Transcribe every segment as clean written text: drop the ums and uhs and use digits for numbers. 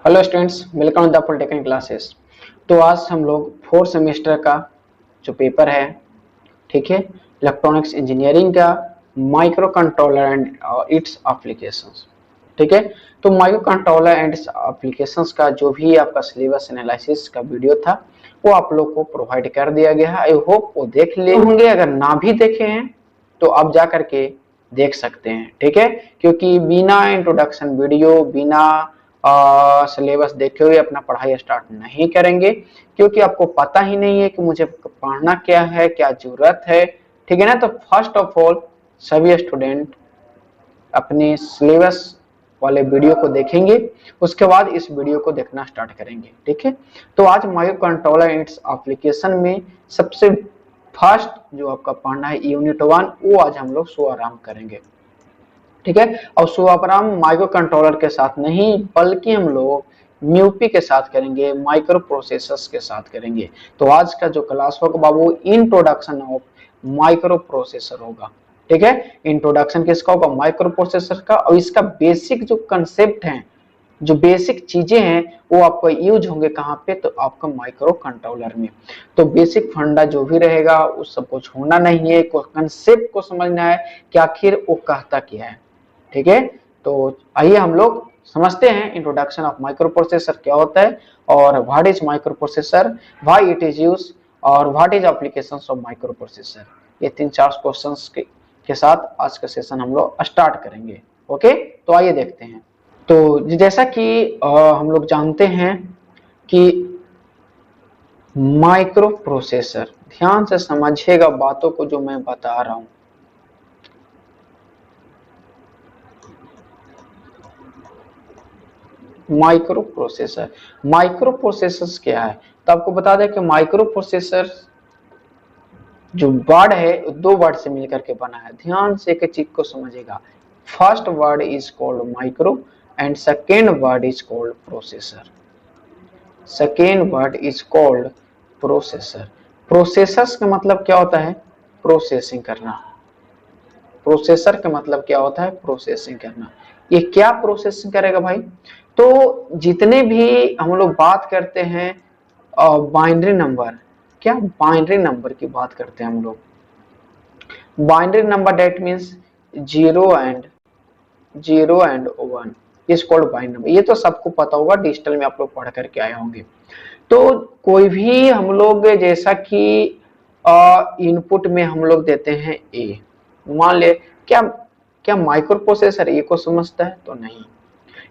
Hello students, welcome to the polytechnic classes. तो आज हम लोग फोर्थ सेमेस्टर का जो पेपर है, ठीक है, इलेक्ट्रॉनिक्स इंजीनियरिंग का micro controller and it's applications, ठीक है। तो micro controller and it's applications का जो भी आपका सिलेबस एनालिसिस का वीडियो था वो आप लोग को प्रोवाइड कर दिया गया है। आई होप वो देख लिए होंगे। अगर ना भी देखे हैं तो आप जा करके देख सकते हैं, ठीक है। क्योंकि बिना इंट्रोडक्शन वीडियो, बिना सिलेबस देखे हुए अपना पढ़ाई स्टार्ट नहीं करेंगे, क्योंकि आपको पता ही नहीं है कि मुझे पढ़ना क्या है, क्या जरूरत है, ठीक है ना। तो फर्स्ट ऑफ ऑल सभी स्टूडेंट अपने सिलेबस वाले वीडियो को देखेंगे, उसके बाद इस वीडियो को देखना स्टार्ट करेंगे, ठीक है। तो आज माइक्रो कंट्रोलर इट्स एप्लीकेशन में सबसे फर्स्ट जो आपका पढ़ना है यूनिट 1, वो आज हम लोग शुभारंभ करेंगे, ठीक है। और शुभारंभ माइक्रो कंट्रोलर के साथ नहीं बल्कि हम लोग म्यूपी के साथ करेंगे, माइक्रो प्रोसेसर्स के साथ करेंगे। तो आज का जो क्लास होगा बाबू इंट्रोडक्शन ऑफ माइक्रो प्रोसेसर होगा, ठीक है। इंट्रोडक्शन किसका होगा? माइक्रो प्रोसेसर का। और इसका बेसिक जो कंसेप्ट है, जो बेसिक चीजें हैं, वो आपको यूज होंगे कहाँ पे? तो आपका माइक्रो कंट्रोलर में। तो बेसिक फंडा जो भी रहेगा उस सब कुछ होना नहीं है, कंसेप्ट को समझना है कि आखिर वो कहता क्या है, ठीक है। तो आइए हम लोग समझते हैं इंट्रोडक्शन ऑफ माइक्रो प्रोसेसर क्या होता है, और what is micro processor, why it is use, और what is applications of micro processor. ये 3-4 क्वेश्चंस के साथ आज का सेशन हम लोग स्टार्ट करेंगे। ओके, तो आइए देखते हैं। तो जैसा कि हम लोग जानते हैं कि माइक्रो प्रोसेसर, ध्यान से समझिएगा बातों को जो मैं बता रहा हूं। माइक्रो प्रोसेसर, माइक्रो प्रोसेसर क्या है? तो आपको बता दें कि माइक्रो प्रोसेसर जो वर्ड है दो वर्ड से मिलकर के बना है। ध्यान से एक चीज को समझिएगा। First word is called micro and second word is called processor. Second word is called processor. Processors का मतलब क्या होता है? प्रोसेसिंग करना। प्रोसेसर का मतलब क्या होता है? प्रोसेसिंग करना। ये क्या प्रोसेसिंग करेगा भाई? तो जितने भी हम लोग बात करते हैं बाइनरी नंबर, क्या बाइनरी नंबर की बात करते हैं हम लोग? Binary number that means zero and one is called binary number. ये तो सबको पता होगा, डिजिटल में आप लोग पढ़ करके आए होंगे। तो कोई भी हम लोग जैसा कि इनपुट में हम लोग देते हैं ए, मान ले, क्या क्या माइक्रो प्रोसेसर ए को समझता है? तो नहीं।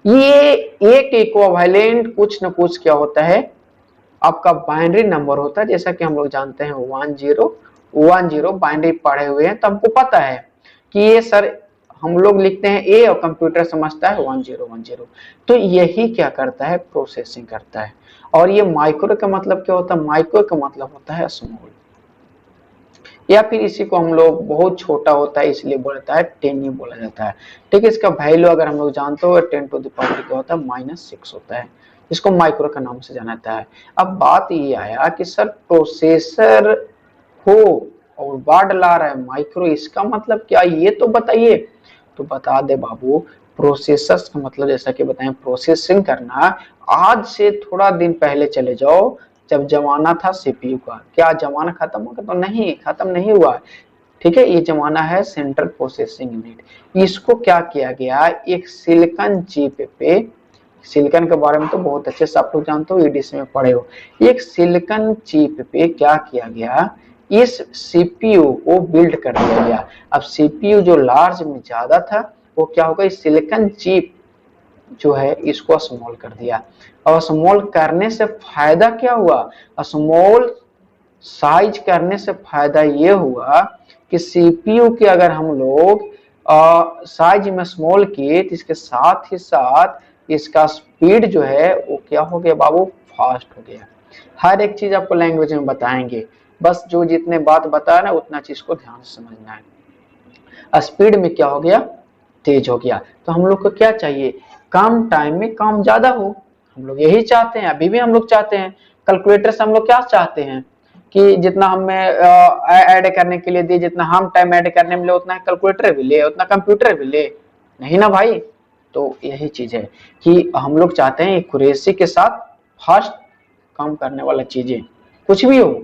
ये एक इक्विवेलेंट कुछ न कुछ क्या होता है, आपका बाइनरी नंबर होता है। जैसा कि हम लोग जानते हैं 1010 बाइनरी पढ़े हुए हैं, तो हमको पता है कि ये सर हम लोग लिखते हैं ए और कंप्यूटर समझता है 1010। तो यही क्या करता है? प्रोसेसिंग करता है। और ये माइक्रो का मतलब क्या होता है? माइक्रो का मतलब होता है स्मॉल, या फिर इसी को हम लोग बहुत छोटा होता है इसलिए बोलता है 10 ही बोला जाता है, ठीक है। इसका वैल्यू अगर हम लोग जानते हो 10 टू द पावर क्या होता है? -6 होता है। इसको माइक्रो का नाम से जाना जाता है। अब बात ये आया कि सर प्रोसेसर हो और वर्ड ला रहा है माइक्रो, इसका मतलब क्या? ये तो बताइए। तो बता दे बाबू, प्रोसेसर्स का मतलब जैसा कि बताएं प्रोसेसिंग करना। आज से थोड़ा दिन पहले चले जाओ, जब जमाना था सीपीयू का, क्या जमाना खत्म हो गया? तो नहीं, खत्म नहीं हुआ, ठीक है। ये जमाना है सेंट्रल प्रोसेसिंग यूनिट। इसको क्या किया गया? एक सिलिकॉन चिप पे, सिलिकॉन के बारे में तो बहुत अच्छे से आप लोग जानते हो, ईडीसी में पढ़े हो। एक सिलिकॉन चिप पे क्या किया गया? इस सीपीयू को बिल्ड कर दिया गया। अब सीपीयू जो लार्ज में ज्यादा था, वो क्या होगा? इस सिलिकॉन चिप जो है इसको स्मॉल कर दिया। और स्मॉल करने से फायदा क्या हुआ? स्मॉल साइज करने से फायदा ये हुआ कि सीपीयू के अगर हम लोग साइज में स्मॉल किए तो इसके साथ ही साथ इसका स्पीड जो है वो क्या हो गया बाबू? फास्ट हो गया। हर एक चीज आपको लैंग्वेज में बताएंगे, बस जो जितने बात बता रहे हैं उतना चीज को ध्यान से समझना है। स्पीड में क्या हो गया? तेज हो गया। तो हम लोग को क्या चाहिए? कम टाइम में काम ज्यादा हो। हम लोग यही चाहते हैं, अभी भी हम लोग चाहते हैं। कैलकुलेटर से हम लोग क्या चाहते हैं कि जितना हमें ऐड करने के लिए दिए, जितना हम टाइम ऐड करने में ले उतना कैलकुलेटर भी ले, उतना कंप्यूटर भी ले। नहीं ना भाई, तो यही चीज है कि हम लोग चाहते हैं एक्यूरेसी के साथ फास्ट काम करने वाला चीजें, कुछ भी हो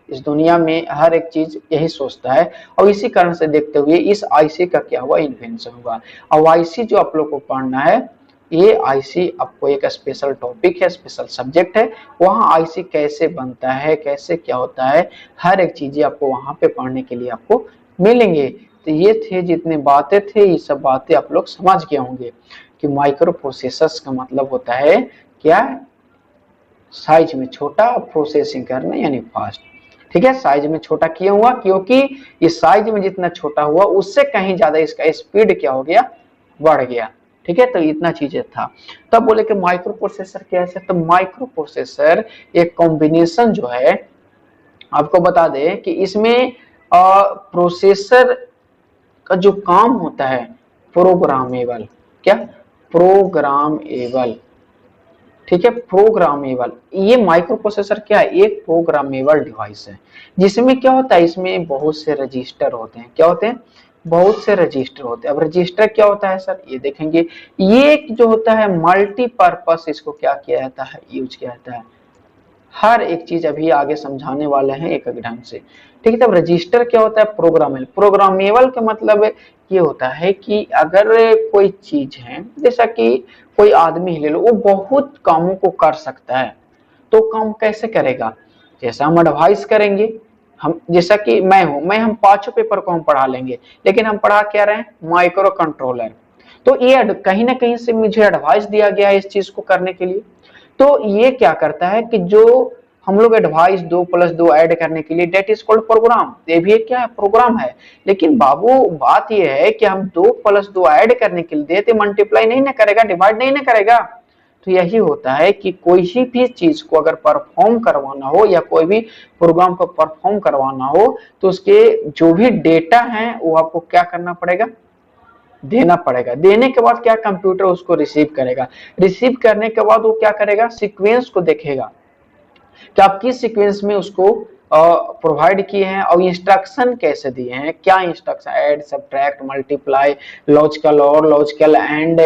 इस दुनिया में हर एक चीज यही सोचता है। और इसी कारण से देखते हुए इस आईसी का क्या हुआ, इन्वेंशन हुआ। अब आईसी जो आप लोग को पढ़ना है, ये आईसी आपको एक स्पेशल टॉपिक है, स्पेशल सब्जेक्ट है। वहाँ आईसी कैसे बनता है, कैसे क्या होता है, हर एक चीजें आपको वहां पे पढ़ने के लिए आपको मिलेंगे। तो ये थे जितने बातें थे, ये सब बातें आप लोग समझ गए होंगे कि माइक्रो प्रोसेसर्स का मतलब होता है क्या, साइज में छोटा, प्रोसेसिंग करना यानी फास्ट। ठीक है, साइज में छोटा क्यों हुआ, क्योंकि ये साइज में जितना छोटा हुआ उससे कहीं ज्यादा इसका स्पीड क्या हो गया, बढ़ गया। ठीक है, तो इतना चीजें था। तब बोले कि माइक्रो प्रोसेसर क्या है, तो माइक्रो प्रोसेसर एक कॉम्बिनेशन जो है, आपको बता दें कि इसमें प्रोसेसर का जो काम होता है प्रोग्रामेबल, क्या प्रोग्रामेबल, ठीक है, प्रोग्रामेबल। ये माइक्रो प्रोसेसर क्या है, एक प्रोग्रामेबल डिवाइस है जिसमें क्या होता है, इसमें बहुत से रजिस्टर होते हैं। क्या होते हैं, बहुत से रजिस्टर होते हैं। अब रजिस्टर क्या होता है सर, ये देखेंगे। ये जो होता है मल्टीपर्पस, इसको क्या किया जाता है, यूज किया जाता है। हर एक चीज अभी आगे समझाने वाले हैं एक एक ढंग से। ठीक है, तब रजिस्टर क्या होता है, प्रोग्रामेबल। प्रोग्रामेबल का मतलब ये होता है कि अगर कोई चीज है, जैसा कि कोई आदमी ले लो, वो बहुत कामों को कर सकता है, तो काम कैसे करेगा, जैसा हम एडवाइस करेंगे। हम जैसा कि मैं हम पांचों पेपर को हम पढ़ा लेंगे, लेकिन हम पढ़ा क्या रहे हैं, माइक्रो कंट्रोलर। तो ये कहीं ना कहीं से मुझे एडवाइस दिया गया है इस चीज को करने के लिए। तो ये क्या करता है कि जो हम लोग एडवाइस 2+2 ऐड करने के लिए, डेट इज कॉल्ड प्रोग्राम। ये भी एक क्या है, प्रोग्राम है। लेकिन बाबू बात ये है कि हम 2+2 ऐड करने के लिए देते, मल्टीप्लाई नहीं ना करेगा, डिवाइड नहीं ना करेगा। तो यही होता है कि कोई भी चीज को अगर परफॉर्म करवाना हो या कोई भी प्रोग्राम को परफॉर्म करवाना हो, तो उसके जो भी डेटा है वो आपको क्या करना पड़ेगा, देना पड़ेगा। देने के बाद क्या, कंप्यूटर उसको रिसीव करेगा। रिसीव करने के बाद वो क्या करेगा, सीक्वेंस को देखेगा कि आप किस सीक्वेंस में उसको प्रोवाइड किए हैं और इंस्ट्रक्शन कैसे दिए हैं, क्या instruction, add, subtract, multiply, logical और, लॉजिकल एंड,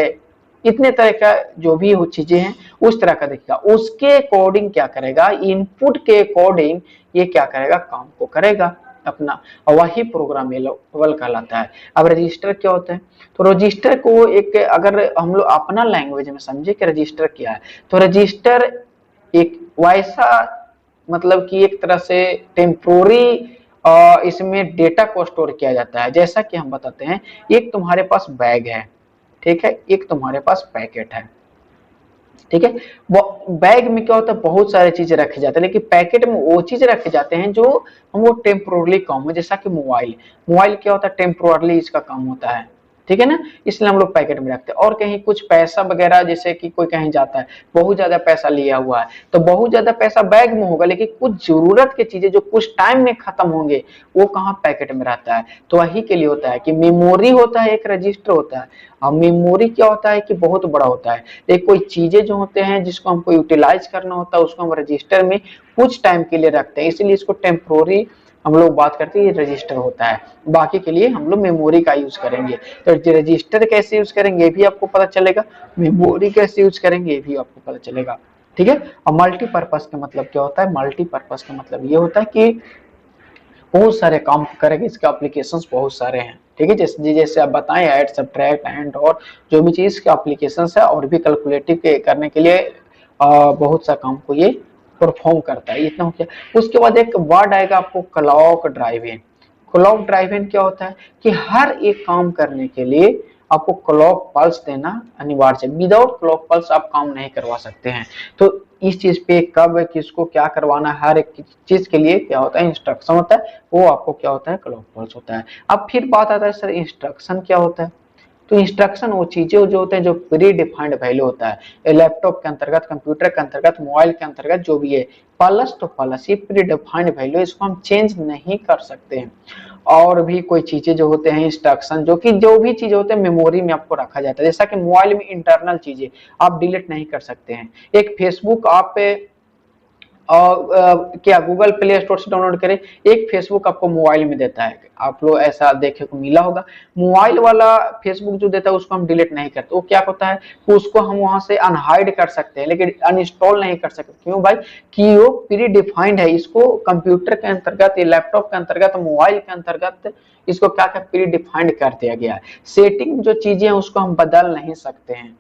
इतने तरह का जो भी वो चीजें हैं उस तरह का देखेगा। उसके अकॉर्डिंग क्या करेगा, इनपुट के अकॉर्डिंग ये क्या करेगा, काम को करेगा अपना, और वही प्रोग्रामेबल कहलाता है। अब रजिस्टर क्या होता है, तो रजिस्टर को एक, अगर हम लोग अपना लैंग्वेज में समझे कि रजिस्टर क्या है, तो रजिस्टर एक वैसा, मतलब कि एक तरह से टेम्पोरी इसमें डेटा को स्टोर किया जाता है। जैसा कि हम बताते हैं, एक तुम्हारे पास बैग है, ठीक है, एक तुम्हारे पास पैकेट है। ठीक है, वो बैग में क्या होता है, बहुत सारी चीजें रखे जाते हैं, लेकिन पैकेट में वो चीज रखे जाते हैं जो हम वो टेम्पोरली काम हो। जैसा कि मोबाइल, मोबाइल क्या होता है, टेम्पोरली इसका काम होता है। ठीक है ना, इसलिए हम लोग पैकेट में रखते हैं। और कहीं कुछ पैसा वगैरह, जैसे कि कोई कहीं जाता है, बहुत ज्यादा पैसा लिया हुआ है, तो बहुत ज्यादा पैसा बैग में होगा, लेकिन कुछ जरूरत की चीजें जो कुछ टाइम में खत्म होंगे, वो कहाँ, पैकेट में रहता है। तो वही के लिए होता है कि मेमोरी होता है, एक रजिस्टर होता है। अब मेमोरी क्या होता है कि बहुत बड़ा होता है, एक कोई चीजें जो होते हैं जिसको हमको यूटिलाइज करना होता है, उसको हम रजिस्टर में कुछ टाइम के लिए रखते हैं, इसीलिए इसको टेम्पोररी हम लोग बात करते हैं, ये रजिस्टर होता है। बाकी के लिए हम लोग मेमोरी का यूज करेंगे। तो रजिस्टर कैसे यूज करेंगे ये भी आपको पता चलेगा, मेमोरी कैसे यूज करेंगे ये भी आपको पता चलेगा। ठीक है, और मल्टीपर्पज का मतलब क्या होता है, मल्टीपर्पज का मतलब ये होता है कि बहुत सारे काम करेंगे, इसके एप्लीकेशंस बहुत सारे हैं। ठीक है, जैसे जैसे आप बताएं, ऐड, सब्ट्रैक्ट, एंड, और जो भी चीज के एप्लीकेशंस है, और भी कैलकुलेटिव के करने के लिए बहुत सा काम को ये परफॉर्म करता है। इतना हो गया। उसके बाद एक वर्ड आएगा आपको, क्लॉक ड्राइवन। क्लॉक ड्राइवन क्या होता है कि हर एक काम करने के लिए आपको क्लॉक पल्स देना अनिवार्य है। विदाउट क्लॉक पल्स आप काम नहीं करवा सकते हैं। तो इस चीज पे कब किसको क्या करवाना, हर एक चीज के लिए क्या होता है, इंस्ट्रक्शन होता है, वो आपको क्या होता है, क्लॉक पल्स होता है। अब फिर बात आता है सर, इंस्ट्रक्शन क्या होता है। तो इंस्ट्रक्शन वो चीजें जो होते हैं जो प्री डिफाइंड वैल्यू होता है, लैपटॉप के अंतर्गत, कंप्यूटर के अंतर्गत, मोबाइल के अंतर्गत जो भी है, प्लस तो प्लस, ये प्री डिफाइंड वैल्यू, इसको हम चेंज नहीं कर सकते हैं। और भी कोई चीजें जो होते हैं इंस्ट्रक्शन, जो कि जो भी चीज होते हैं मेमोरी में आपको रखा जाता है। जैसा कि मोबाइल में इंटरनल चीजें आप डिलीट नहीं कर सकते हैं। एक फेसबुक आप क्या गूगल प्ले स्टोर से डाउनलोड करें, एक फेसबुक आपको मोबाइल में देता है, आप लोग ऐसा देखे को मिला होगा। मोबाइल वाला फेसबुक जो देता है उसको हम डिलीट नहीं करते, वो क्या होता है उसको हम वहां से अनहाइड कर सकते हैं लेकिन अनइंस्टॉल नहीं कर सकते। क्यों भाई, कि वो प्री डिफाइंड है, इसको कंप्यूटर के अंतर्गत, लैपटॉप के अंतर्गत, मोबाइल के अंतर्गत इसको क्या क्या प्री डिफाइंड कर दिया गया है। सेटिंग जो चीजें हैं उसको हम बदल नहीं सकते हैं,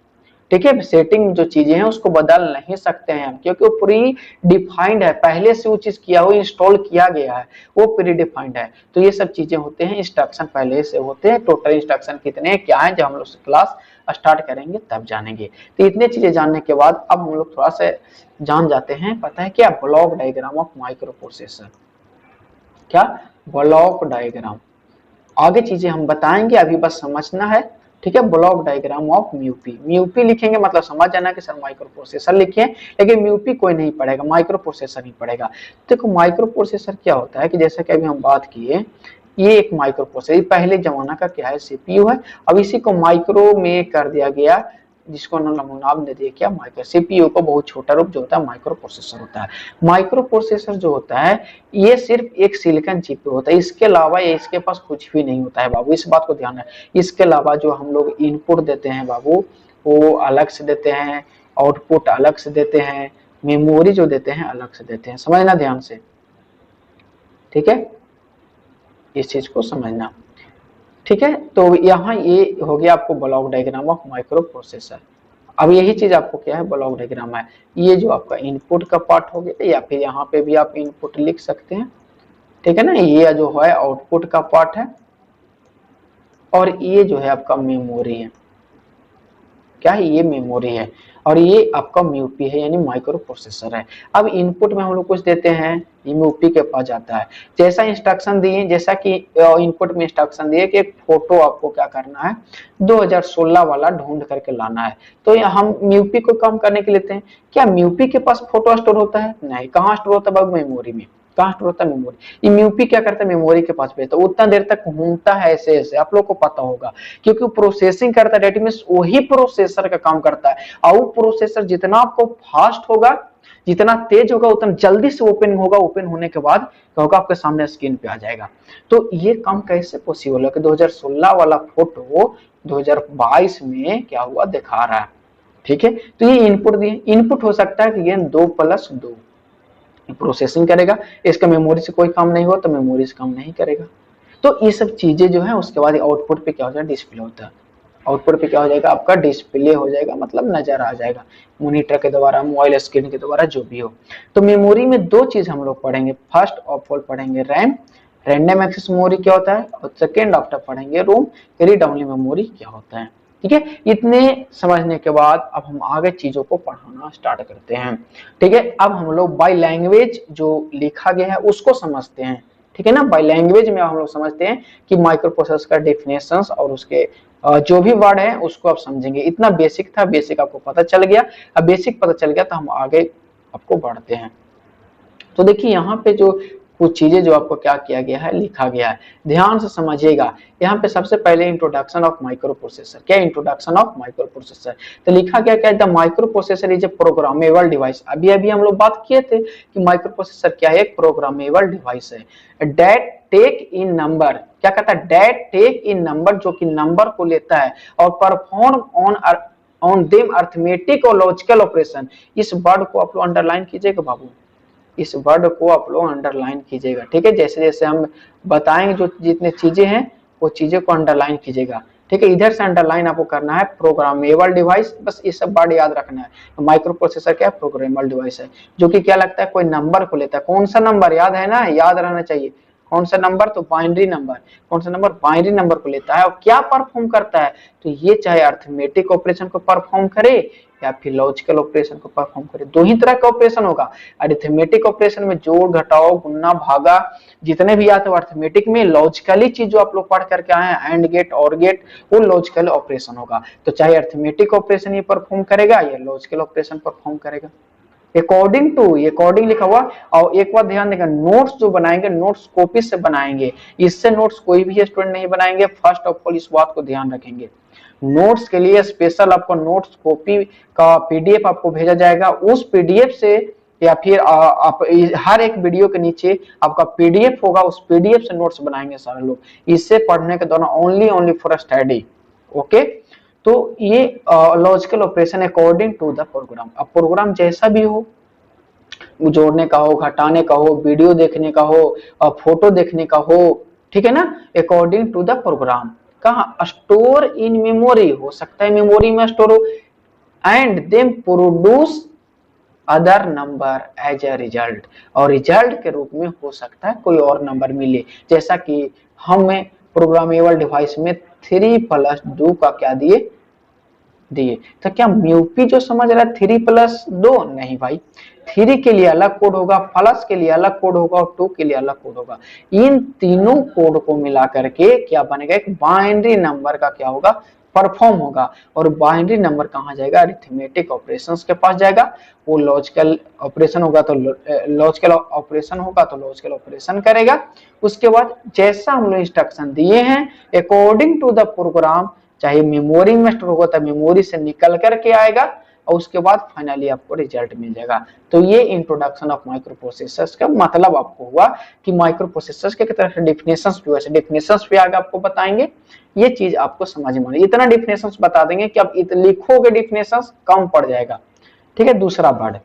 ठीक है, सेटिंग जो चीजें हैं उसको बदल नहीं सकते हैं हम, क्योंकि वो प्री डिफाइंड है, पहले से वो चीज किया हुआ इंस्टॉल किया गया है, वो प्री डिफाइंड है। तो ये सब चीजें होते हैं, इंस्ट्रक्शन पहले से होते हैं। टोटल इंस्ट्रक्शन कितने हैं क्या है, जब हम लोग क्लास स्टार्ट करेंगे तब जानेंगे। तो इतने चीजें जानने के बाद अब हम लोग थोड़ा सा जान जाते हैं, पता है क्या, block diagram of micro processor. क्या, ब्लॉक डायग्राम, आगे चीजें हम बताएंगे, अभी बस समझना है, ठीक है। ब्लॉक डायग्राम ऑफ म्यूपी, म्यूपी लिखेंगे मतलब समझ जाना कि सर माइक्रो प्रोसेसर लिखे, लेकिन म्यूपी कोई नहीं पढ़ेगा, माइक्रो प्रोसेसर ही पढ़ेगा। देखो माइक्रो प्रोसेसर क्या होता है कि जैसा कि अभी हम बात किए, ये एक माइक्रो प्रोसेसर पहले जमाना का क्या है, सीपीयू है, अब इसी को माइक्रो में कर दिया गया, जिसको नाम दे दिया क्या, माइक्रो। सीपीयू को बहुत छोटा रूप जो होता है माइक्रो प्रोसेसर होता है। माइक्रो प्रोसेसर जो होता है ये सिर्फ एक सिलिकॉन चिप होता है, इसके अलावा ये इसके पास कुछ भी नहीं होता है बाबू, इस बात को ध्यान रखें। इसके अलावा जो हम लोग इनपुट देते हैं बाबू, वो अलग से देते हैं, आउटपुट अलग से देते हैं, मेमोरी जो देते हैं अलग से देते हैं, समझना ध्यान से, ठीक है, इस चीज को समझना, ठीक है। तो यहाँ ये हो गया आपको block diagram of micro processor. अब यही चीज आपको क्या है, ब्लॉक डायग्राम है, ये जो आपका इनपुट का पार्ट हो गया, या फिर यहाँ पे भी आप इनपुट लिख सकते हैं, ठीक है ना, ये जो है आउटपुट का पार्ट है, और ये जो है आपका मेमोरी है, क्या है, ये मेमोरी है, और ये आपका म्यूपी है यानी माइक्रो प्रोसेसर है। अब इनपुट में हम लोग कुछ देते हैं, ये म्यूपी के पास जाता है, जैसा इंस्ट्रक्शन दिए, जैसा कि इनपुट में इंस्ट्रक्शन दिए कि एक फोटो आपको क्या करना है, 2016 वाला ढूंढ करके लाना है। तो हम म्यूपी को कम करने के लिए लेते हैं, क्या म्यूपी के पास फोटो स्टोर होता है, नहीं, कहाँ स्टोर होता है, मेमोरी में, कहाँ स्टोर होता है, मेमोरी। ये म्यूपी क्या करता है, मेमोरी के पास भेजता है, उतना देर तक घूमता है ऐसे ऐसे, आप लोग को पता होगा, क्योंकि प्रोसेसिंग करता है, डेटा में वही प्रोसेसर का काम करता है, और प्रोसेसर जितना आपको फास्ट होगा, जितना तेज होगा, उतना जल्दी से ओपन होगा, ओपन होने के बाद क्या होगा, आपके सामने स्क्रीन पे आ जाएगा। तो ये काम कैसे पॉसिबल है कि 2016 वाला फोटो 2022 में क्या हुआ दिखा रहा है, ठीक है। तो ये इनपुट दिए, इनपुट हो सकता है कि ये 2+2 प्रोसेसिंग करेगा, इसका मेमोरी से कोई काम नहीं हुआ तो मेमोरी से काम नहीं करेगा। तो ये सब चीजें जो है, उसके बाद आउटपुट पे क्या हो जाएगा, डिस्प्ले होता है, आउटपुट पे क्या हो जाएगा, आपका डिस्प्ले हो जाएगा, मतलब नजर आ जाएगा मॉनिटर के द्वारा, मोबाइल स्क्रीन के द्वारा, जो भी हो। तो मेमोरी में दो चीज हम लोग पढ़ेंगे, फर्स्ट ऑफ ऑल पढ़ेंगे रैम, रैंडम एक्सेस मेमोरी क्या होता है, और सेकेंड आफ्टर पढ़ेंगे रोम, रीड ओनली मेमोरी क्या होता है, ठीक है। इतने समझने के बाद अब हम आगे चीजों को पढ़ाना स्टार्ट करते हैं, ठीक है। अब हम लोग बाय लैंग्वेज जो लिखा गया है उसको समझते हैं, ठीक है ना। बाय लैंग्वेज में हम लोग समझते हैं कि माइक्रो प्रोसेसर का डेफिनेशंस और उसके जो भी वर्ड है उसको आप समझेंगे। इतना बेसिक था, बेसिक आपको पता चल गया, अब बेसिक पता चल गया तो हम आगे आपको बढ़ते हैं। तो देखिए यहाँ पे जो कुछ चीजें जो आपको क्या किया गया है, लिखा गया है, ध्यान से समझिएगा। यहाँ पे सबसे पहले इंट्रोडक्शन ऑफ माइक्रो प्रोसेसर, क्या इंट्रोडक्शन ऑफ माइक्रो प्रोसेसर, तो लिखा गया क्या, the micro processor is a programmable device. अभी अभी हम लोग बात किए थे कि माइक्रो प्रोसेसर क्या है, एक प्रोग्रामेबल डिवाइस है, डेट टेक इन नंबर, क्या कहता है, डेट टेक इन नंबर, जो कि नंबर को लेता है और परफॉर्म ऑन देम अर्थमेटिक और लॉजिकल ऑपरेशन। इस वर्ड को आप लोग अंडरलाइन कीजिएगा बाबू, इस वर्ड को आप लोग अंडरलाइन कीजिएगा, ठीक है। जैसे जैसे हम बताएंगे जो जितने चीजें हैं वो चीजें को अंडरलाइन कीजिएगा, ठीक है। इधर से अंडरलाइन आपको करना है प्रोग्रामेबल डिवाइस, बस ये सब वर्ड याद रखना है। माइक्रो प्रोसेसर क्या है, प्रोग्रामेबल डिवाइस है, जो कि क्या लगता है, कोई नंबर को लेता है। कौन सा नंबर, याद है ना, याद रहना चाहिए, कौन सा नंबर, तो बाइनरी नंबर, कौन सा नंबर, बाइनरी नंबर को लेता है, और क्या परफॉर्म करता है, तो ये चाहे अर्थमेटिक ऑपरेशन को परफॉर्म करे या फिर लॉजिकल ऑपरेशन को परफॉर्म करे, दो ही तरह का ऑपरेशन होगा। अरिथमेटिक ऑपरेशन में जोड़ घटाओ गुणा भागा जितने भी आते हैं अरिथमेटिक में, लॉजिकली चीज जो आप लोग पढ़ करके आए हैं, एंड गेट और गेट, वो लॉजिकल ऑपरेशन होगा। तो चाहे अरिथमेटिक ऑपरेशन ये परफॉर्म करेगा या लॉजिकल ऑपरेशन परफॉर्म करेगा, अकॉर्डिंग टू, ये अकॉर्डिंग लिखा हुआ। और एक बात ध्यान देगा, नोट्स जो बनाएंगे नोट्स कॉपी से बनाएंगे, इससे नोट्स कोई भी स्टूडेंट नहीं बनाएंगे, फर्स्ट ऑफ ऑल इस बात को ध्यान रखेंगे। नोट्स के लिए स्पेशल आपको नोट्स कॉपी का पीडीएफ आपको भेजा जाएगा, उस पीडीएफ से या फिर आप हर एक वीडियो के नीचे आपका पीडीएफ होगा, उस पीडीएफ से नोट्स बनाएंगे सारे लोग, इससे पढ़ने के दौरान ओनली फॉर स्टडी। ओके, तो ये logical operation according to the program. अब प्रोग्राम जैसा भी हो, जोड़ने का हो, घटाने का हो, वीडियो देखने का हो, फोटो देखने का हो, ठीक है ना, अकॉर्डिंग टू द प्रोग्राम। कहा स्टोर इन मेमोरी, हो सकता है मेमोरी में स्टोर हो, and then produce other number as a result, और रिजल्ट के रूप में हो सकता है कोई और नंबर मिले। जैसा कि हमें प्रोग्रामेबल डिवाइस में 3+2 का क्या दिए, तो क्या म्यूपी जो समझ रहा है 3+2, नहीं भाई, 3 के लिए अलग कोड होगा, प्लस के लिए अलग कोड होगा और 2 के लिए अलग कोड होगा। इन तीनों कोड को मिला करके क्या बनेगा, एक बाइनरी नंबर का क्या होगा, परफॉर्म होगा। और बाइनरी नंबर कहाँ जाएगा, अरिथमेटिक ऑपरेशंस के पास जाएगा। वो लॉजिकल ऑपरेशन होगा तो लॉजिकल ऑपरेशन करेगा। उसके बाद जैसा हम लोग इंस्ट्रक्शन दिए हैं अकॉर्डिंग टू द प्रोग्राम, चाहे मेमोरी में स्टोर होगा तो मेमोरी से निकल करके आएगा, और उसके बाद फाइनली आपको रिजल्ट मिल जाएगा। तो ये इंट्रोडक्शन ऑफ माइक्रो प्रोसेसर्स का मतलब आपको हुआ कि माइक्रो प्रोसेसर्स के तरह से डिफिनेशंस भी, वैसे डिफिनेशंस भी आगे आपको बताएंगे। ये चीज आपको समझ में आनी, इतना डिफिनेशंस बता देंगे कि आप लिखोगे डिफिनेशंस कम पड़ जाएगा। ठीक है, दूसरा word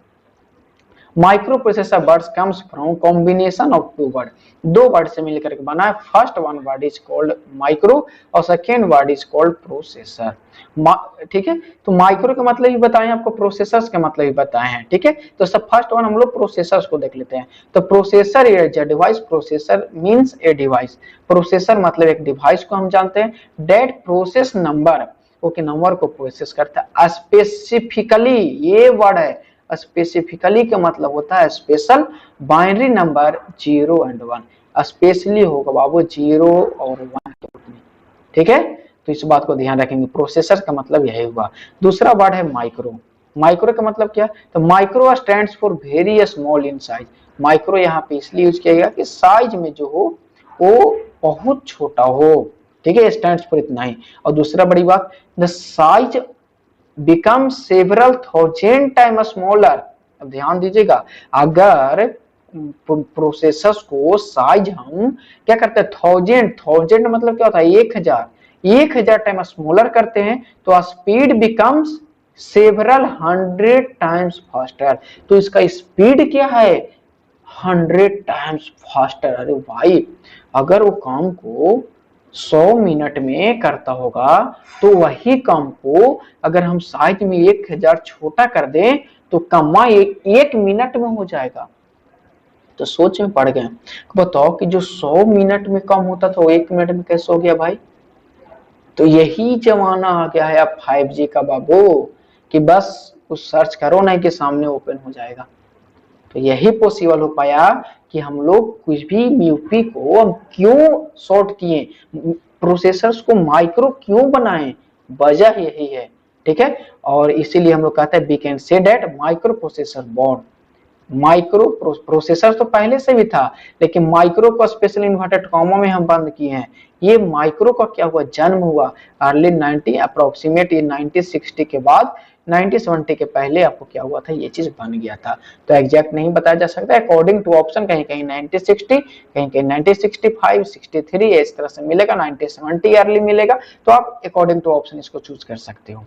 microprocessor words comes from combination of 2 word, 2 word से मिलकर के बना है। First one word is called micro और second word is called processor. ठीक है, तो माइक्रो का मतलब भी बताए आपको, प्रोसेसर्स का मतलब भी बताए हैं। ठीक है, तो सब फर्स्ट वन हम लोग प्रोसेसर्स को देख लेते हैं। तो processor is a device, processor means a device, processor मतलब एक डिवाइस को हम जानते हैं, that process number, okay, number को प्रोसेस करता है स्पेसिफिकली, ये वर्ड है स्पेसिफिकली का मतलब होता है स्पेशल, बाइनरी नंबर 0 और 1, स्पेशली होगा बाबू 0 और 1 के रूप में। ठीक है, तो इस बात को ध्यान रखेंगे, प्रोसेसर का मतलब यही हुआ। दूसरा वर्ड है माइक्रो, माइक्रो का मतलब क्या, तो micro stands for very small in size. Micro यहाँ पे इसलिए यूज किया गया कि साइज में जो हो वो बहुत छोटा हो। ठीक है, स्टैंड्स फॉर इतना ही। और दूसरा बड़ी बात, the size become several thousand times smaller। अब ध्यान दीजिएगा, अगर प्रोसेसर्स को साइज हम क्या करते हैं, थाउजेंड मतलब क्या होता है, 1000 टाइम स्मॉलर करते हैं तो speed becomes several 100 times faster. तो इसका स्पीड क्या है, 100 टाइम्स फास्टर। अरे भाई, अगर वो काम को 100 मिनट में करता होगा तो वही काम को अगर हम साइज में 1000 छोटा कर दें तो कमा 1 मिनट में हो जाएगा। तो सोच में पड़ गए, बताओ कि जो 100 मिनट में कम होता था वो 1 मिनट में कैसे हो गया भाई। तो यही जमाना आ गया है अब 5G का बाबू, कि बस कुछ सर्च करो नहीं कि सामने ओपन हो जाएगा। तो यही पॉसिबल हो पाया कि हम लोग कुछ भी म्यूपी को हम क्यों शॉर्ट किए, प्रोसेसर्स को माइक्रो क्यों बनाए, वजह यही है। ठीक है, और इसीलिए हम लोग कहते हैं we can say that microprocessor born. Microprocessor तो पहले से भी था, लेकिन माइक्रो को स्पेशल इन्वर्टेड कॉमा में हम बंद किए हैं। ये माइक्रो का क्या हुआ, जन्म हुआ अर्ली 90 अप्रोक्सीमेट 1960 के बाद, 1970 के पहले आपको क्या हुआ था, ये चीज बन गया था। तो एग्जैक्ट नहीं बताया जा सकता, अकॉर्डिंग टू ऑप्शन कहीं कहीं 1960, कहीं कहीं 1965, 63, इस तरह से मिलेगा, 1970 अर्ली मिलेगा। तो आप अकॉर्डिंग टू ऑप्शन इसको चूज कर सकते हो।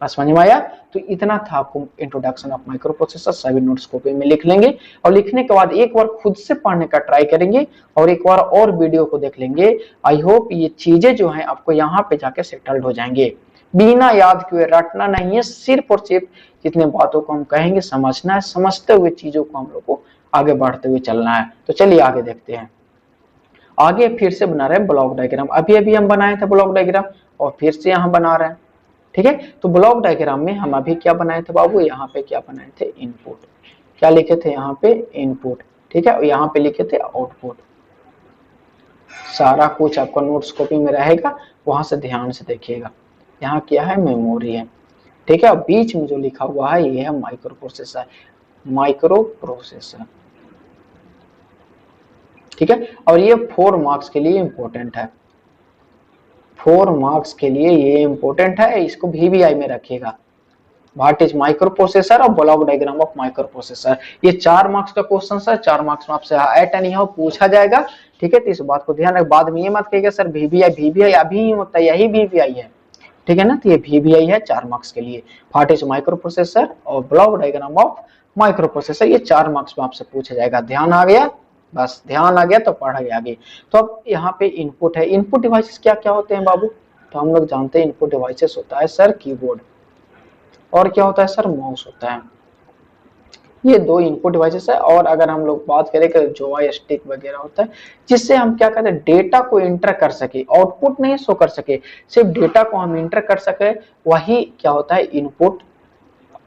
समझ में आया। तो इतना था आपको इंट्रोडक्शन ऑफ माइक्रो प्रोसेसर, सभी नोट्स कॉपी में लिख लेंगे और लिखने के बाद एक बार खुद से पढ़ने का ट्राई करेंगे और एक बार और वीडियो को देख लेंगे। आई होप ये चीजें जो हैं आपको यहाँ पे जाके सेटल्ड हो जाएंगे, बिना याद किए, रटना नहीं है, सिर्फ और सिर्फ जितने बातों को हम कहेंगे समझना है, समझते हुए चीजों को हम लोग को आगे बढ़ते हुए चलना है। तो चलिए आगे देखते हैं। आगे फिर से बना रहे हैं ब्लॉक डायग्राम, अभी अभी हम बनाए थे ब्लॉक डायग्राम और फिर से यहाँ बना रहे हैं। ठीक है, तो ब्लॉक डायग्राम में हम अभी क्या बनाए थे बाबू, यहाँ पे क्या बनाए थे, इनपुट, क्या लिखे थे यहाँ पे, इनपुट। ठीक है, और यहाँ पे लिखे थे आउटपुट। सारा कुछ आपका नोट्स कॉपी में रहेगा, वहां से ध्यान से देखिएगा। यहाँ क्या है, मेमोरी है। ठीक है, और बीच में जो लिखा हुआ है ये है माइक्रो प्रोसेसर, माइक्रो प्रोसेसर। ठीक है, और ये 4 मार्क्स के लिए इंपॉर्टेंट है, 4 मार्क्स के लिए ये इंपॉर्टेंट है, इसको VVI में रखिएगा। व्हाट इज माइक्रो प्रोसेसर और block diagram of micro processor. ये 4 मार्क्स का क्वेश्चन है, 4 मार्क्स में आपसे एट एनी हाउ पूछा जाएगा। ठीक है, तो इस बात को ध्यान रख, बाद में ये मत कहिएगा सर वीवीआई अभी होता है, यही वीवीआई है। ठीक है ना, तो ये वीवीआई है 4 मार्क्स के लिए। व्हाट इज माइक्रो प्रोसेसर और block diagram of micro processor, ये 4 मार्क्स में आपसे पूछा जाएगा। ध्यान आ गया, बस ध्यान आ गया तो पढ़ गया आगे। तो अब यहाँ पे इनपुट है, इनपुट डिवाइसेस क्या क्या होते हैं बाबू, तो हम लोग जानते हैं इनपुट डिवाइसेस होता है सर कीबोर्ड, और क्या होता है सर माउस होता है। ये 2 इनपुट डिवाइसेस है। और अगर हम लोग बात करें कि जॉयस्टिक वगैरह होता है, जिससे हम क्या करते हैं डेटा को एंटर कर सके, आउटपुट नहीं शो कर सके, सिर्फ डेटा को हम एंटर कर सके, वही क्या होता है इनपुट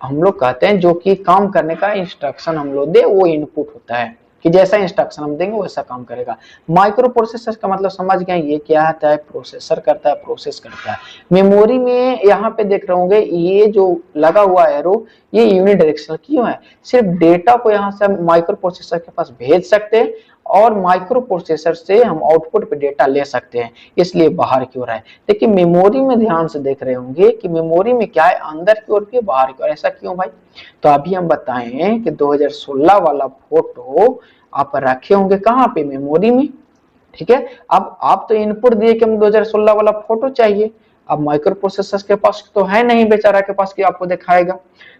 हम लोग कहते हैं। जो कि काम करने का इंस्ट्रक्शन हम लोग दे वो इनपुट होता है, कि जैसा इंस्ट्रक्शन हम देंगे वैसा काम करेगा। माइक्रो प्रोसेसर का मतलब समझ गए, ये क्या होता है, प्रोसेसर करता है, प्रोसेस करता है। मेमोरी में यहाँ पे देख रहे होंगे ये जो लगा हुआ एरो, ये यूनि डायरेक्शनल क्यों है, सिर्फ डेटा को यहाँ से माइक्रो प्रोसेसर के पास भेज सकते हैं और माइक्रो प्रोसेसर से हम आउटपुट पे डेटा ले सकते हैं, इसलिए बाहर की ओर है। देखिए मेमोरी में ध्यान से देख रहे होंगे कि मेमोरी में क्या है, अंदर की ओर भी बाहर की ओर, ऐसा क्यों भाई, तो अभी हम बताएं कि 2016 वाला फोटो आप रखे होंगे कहाँ पे, मेमोरी में। ठीक है, अब आप तो इनपुट दिए कि हम 2016 वाला फोटो चाहिए, अब माइक्रो प्रोसेसर के पास तो है नहीं बेचारा के पास कि आपको दिखाएगा,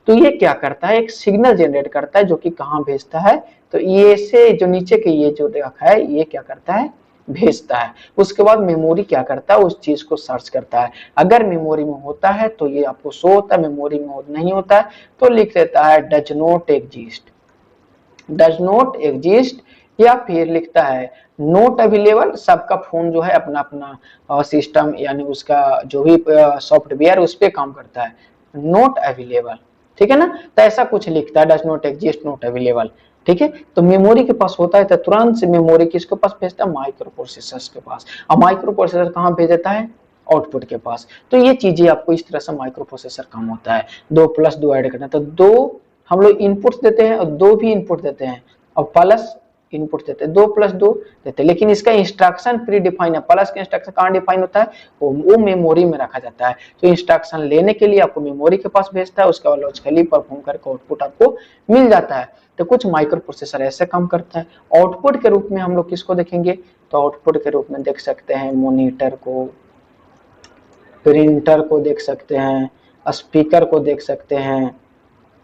तो ये क्या करता है, एक सिग्नल जनरेट करता है जो कि कहाँ भेजता है, तो ये से जो नीचे के ये जो रखा है ये क्या करता है, भेजता है। उसके बाद मेमोरी क्या करता है, उस चीज को सर्च करता है, अगर मेमोरी में होता है तो ये आपको शो होता है, मेमोरी में नहीं होता है तो लिख देता है does not exist, does not exist, या फिर लिखता है नोट अवेलेबल। सबका फोन जो है अपना अपना सिस्टम यानी उसका जो भी सॉफ्टवेयर उस पर काम करता है, नोट अवेलेबल। ठीक है ना, तो ऐसा कुछ लिखता है, does not exist, note available. ठीक है, तो मेमोरी के पास होता है तो तुरंत से मेमोरी किसके पास भेजता है, माइक्रो प्रोसेसर के पास। और माइक्रो प्रोसेसर कहाँ भेज देता है, आउटपुट के पास। तो ये चीजें आपको इस तरह से माइक्रो प्रोसेसर काम होता है। 2+2 ऐड करना, तो 2 हम लोग इनपुट्स देते हैं और 2 भी इनपुट देते हैं और प्लस इनपुट देते हैं, 2+2 देते हैं, लेकिन इसका इंस्ट्रक्शन प्री डिफाइन है। प्लस का इंस्ट्रक्शन कहाँ डिफाइन होता है, वो मेमोरी में रखा जाता है। तो इंस्ट्रक्शन लेने के लिए आपको मेमोरी के पास भेजता है, उसके बाद लॉजिकली परफॉर्म करके आउटपुट आपको मिल जाता है। तो कुछ माइक्रो प्रोसेसर ऐसे काम करता है। आउटपुट के रूप में हम लोग किसको देखेंगे, तो आउटपुट के रूप में देख सकते हैं मॉनिटर को, प्रिंटर को देख सकते हैं, स्पीकर को देख सकते हैं।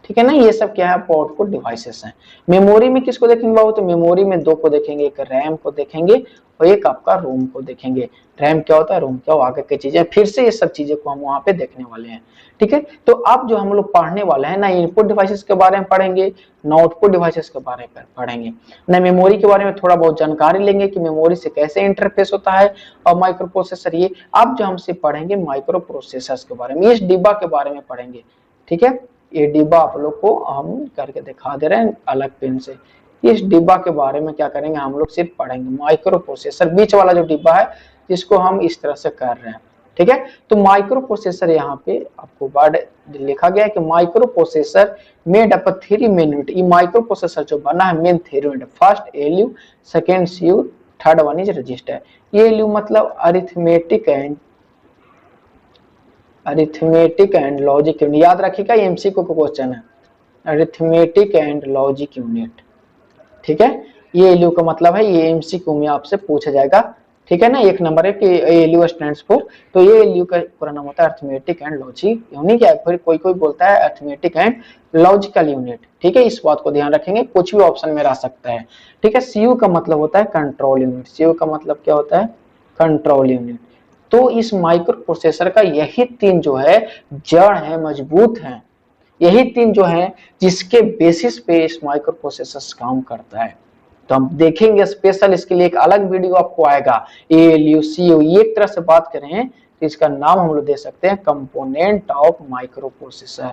ठीक है ना, ये सब क्या है आपको आउटपुट डिवाइसेस हैं। मेमोरी में किसको देखेंगे बाबू, तो मेमोरी में 2 को देखेंगे, एक रैम को देखेंगे और एक आपका रोम को देखेंगे। रैम क्या होता है, रोम क्या, आगे की चीजें, फिर से ये सब चीजें को हम वहां पे देखने वाले हैं। ठीक है, तो अब जो हम लोग पढ़ने वाले हैं ना इनपुट डिवाइसेस के बारे में पढ़ेंगे, ना आउटपुट डिवाइसेस के बारे में पढ़ेंगे, ना मेमोरी के बारे में थोड़ा बहुत जानकारी लेंगे कि मेमोरी से कैसे इंटरफेस होता है और माइक्रो प्रोसेसर। ये अब जो हमसे पढ़ेंगे माइक्रो प्रोसेसर के बारे में, इस डिब्बा के बारे में पढ़ेंगे। ठीक है, ये डिब्बा आप लोग को हम करके दिखा दे रहे हैं अलग पेन से। इस डिब्बा के बारे में क्या करेंगे, हम लोग सिर्फ पढ़ेंगे माइक्रो प्रोसेसर, बीच वाला जो डिब्बा है जिसको हम इस तरह से कर रहे हैं। ठीक है, तो माइक्रो प्रोसेसर यहाँ पे आपको वर्ड लिखा गया है कि microprocessor made up 3 main unit. ये माइक्रो प्रोसेसर जो बना है main 3 unit, first ALU, second CU, third one is register. ये एलयू मतलब अरिथमेटिक एंड लॉजिक यूनिट, याद रखिएगा एमसीक्यू का क्वेश्चन है, अरिथमेटिक एंड लॉजिक यूनिट। ठीक है, ये एलयू का मतलब है, ये एमसीक्यू में आपसे पूछा जाएगा। ठीक है ना, 1 नंबर है कि एलयू स्टैंड्स फॉर, तो ये एलयू का पूरा नाम होता है अरिथमेटिक एंड लॉजिक यूनिट, या फिर कोई कोई बोलता है अरिथमेटिक एंड लॉजिकल यूनिट। ठीक है, इस बात को ध्यान रखेंगे, कुछ भी ऑप्शन में रह सकता है। ठीक है, सीयू का मतलब होता है कंट्रोल यूनिट, सीयू का मतलब क्या होता है, कंट्रोल यूनिट। तो इस माइक्रो प्रोसेसर का यही 3 जो है जड़ है, मजबूत है, यही 3 जो है जिसके बेसिस पे इस माइक्रो प्रोसेसर काम करता है। तो हम देखेंगे स्पेशल, इसके लिए एक अलग वीडियो आपको आएगा। एएलयू सीयू एक तरह से बात करें तो इसका नाम हम लोग दे सकते हैं component of micro processor,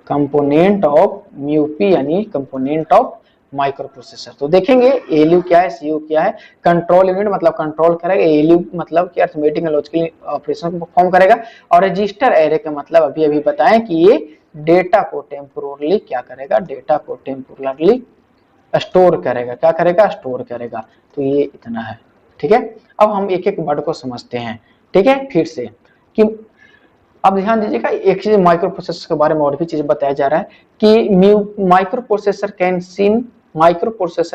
component of mu P यानी कंपोनेंट ऑफ माइक्रो प्रोसेसर। तो देखेंगे एलयू क्या है, सीयू क्या है। कंट्रोल यूनिट मतलब कंट्रोल करेगा, एलयू मतलब कि अरिथमेटिक एंड लॉजिकल ऑपरेशन को परफॉर्म करेगा, और रजिस्टर एरे का मतलब अभी अभी बताएं कि ये डेटा को टेम्पोरली क्या करेगा, डेटा को टेम्पोरली स्टोर करेगा, क्या करेगा, स्टोर करेगा। तो ये इतना है। ठीक है, अब हम एक एक वर्ड को समझते हैं। ठीक है, फिर से कि अब ध्यान दीजिएगा, एक चीज माइक्रो प्रोसेसर के बारे में और भी चीज बताया जा रहा है कि micro processor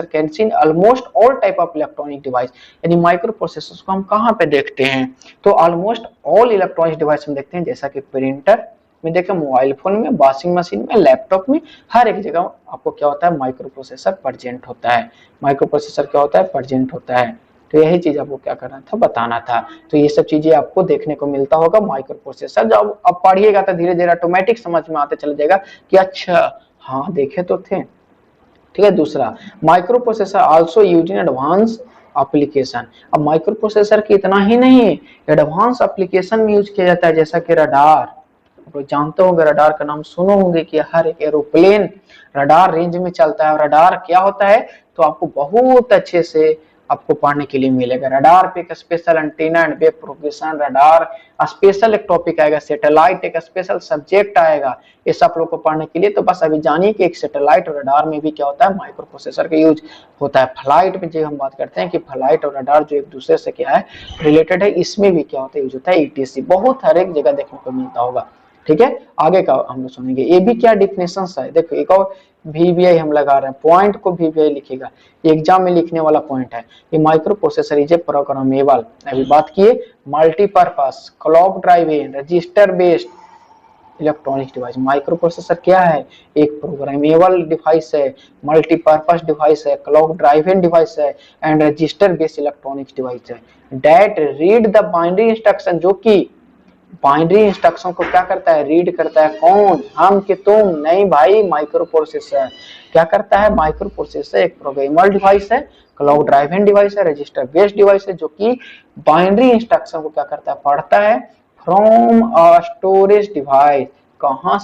can seen almost all type of electronic device. यानी माइक्रो प्रोसेसर को हम कहाँ पे देखते हैं, तो ऑलमोस्ट ऑल इलेक्ट्रॉनिक डिवाइस में देखते हैं, जैसा कि प्रिंटर में देखें, मोबाइल फोन में, वॉशिंग मशीन में, लैपटॉप में, हर एक जगह आपको क्या होता है, माइक्रो प्रोसेसर प्रेजेंट होता है। माइक्रो प्रोसेसर क्या होता है, प्रेजेंट होता है। तो यही चीज आपको क्या करना था, बताना था। तो ये सब चीजें आपको देखने को मिलता होगा माइक्रो प्रोसेसर। जब अब पढ़िएगा तो धीरे धीरे ऑटोमेटिक समझ में आते चल जाएगा कि अच्छा हाँ देखे तो थे। ठीक है। दूसरा, micro processor also use in advance application. अब माइक्रो प्रोसेसर की इतना ही नहीं, एडवांस एप्लीकेशन में यूज किया जाता है, जैसा कि रडार। आप लोग जानते होंगे, रडार का नाम सुनो होंगे कि हर एक एरोप्लेन रडार रेंज में चलता है। और रडार क्या होता है, तो आपको बहुत अच्छे से आपको पढ़ने के लिए मिलेगा। रडार पे एक special antenna and wave propagation radar, special एक टॉपिक आएगा, सैटेलाइट एक स्पेशल सब्जेक्ट आएगा। ये सब लोग को पढ़ने के लिए तो बस अभी जानिए कि एक सैटेलाइट और रडार में भी क्या होता है, माइक्रो प्रोसेसर का यूज होता है। फ्लाइट में जो हम बात करते हैं कि फ्लाइट और रडार जो एक दूसरे से क्या है, रिलेटेड है, इसमें भी क्या होता है, यूज होता है ईटीसी। बहुत हर एक जगह देखने को मिलता होगा। ठीक है। आगे का हम लोग सुनेंगे, ये भी क्या डिफिनेशन है। देखो एक और वीवीआई हम लगा रहे हैं, पॉइंट को वीवीआई लिखेगा, एग्जाम में लिखने वाला पॉइंट है। ये micro processor is a programmable, अभी बात किए, multipurpose, clock driven, register based electronic device. Micro processor क्या है, एक प्रोग्रामेबल डिवाइस है, मल्टीपर्पस डिवाइस है, क्लॉक ड्राइवन डिवाइस है, and register based electronic device है। That read the binary instruction, जो कि बाइनरी इंस्ट्रक्शन को क्या करता है, रीड करता है। कौन, हम कि तुम, नहीं भाई, माइक्रो प्रोसेसर क्या करता है, माइक्रो प्रोसेसर एक प्रोग्रामेबल डिवाइस है, क्लॉक ड्राइवन डिवाइस है, रजिस्टर बेस्ड डिवाइस है, जो कि बाइनरी इंस्ट्रक्शन को क्या करता है, पढ़ता है। फ्रॉम अ स्टोरेज डिवाइस, कहां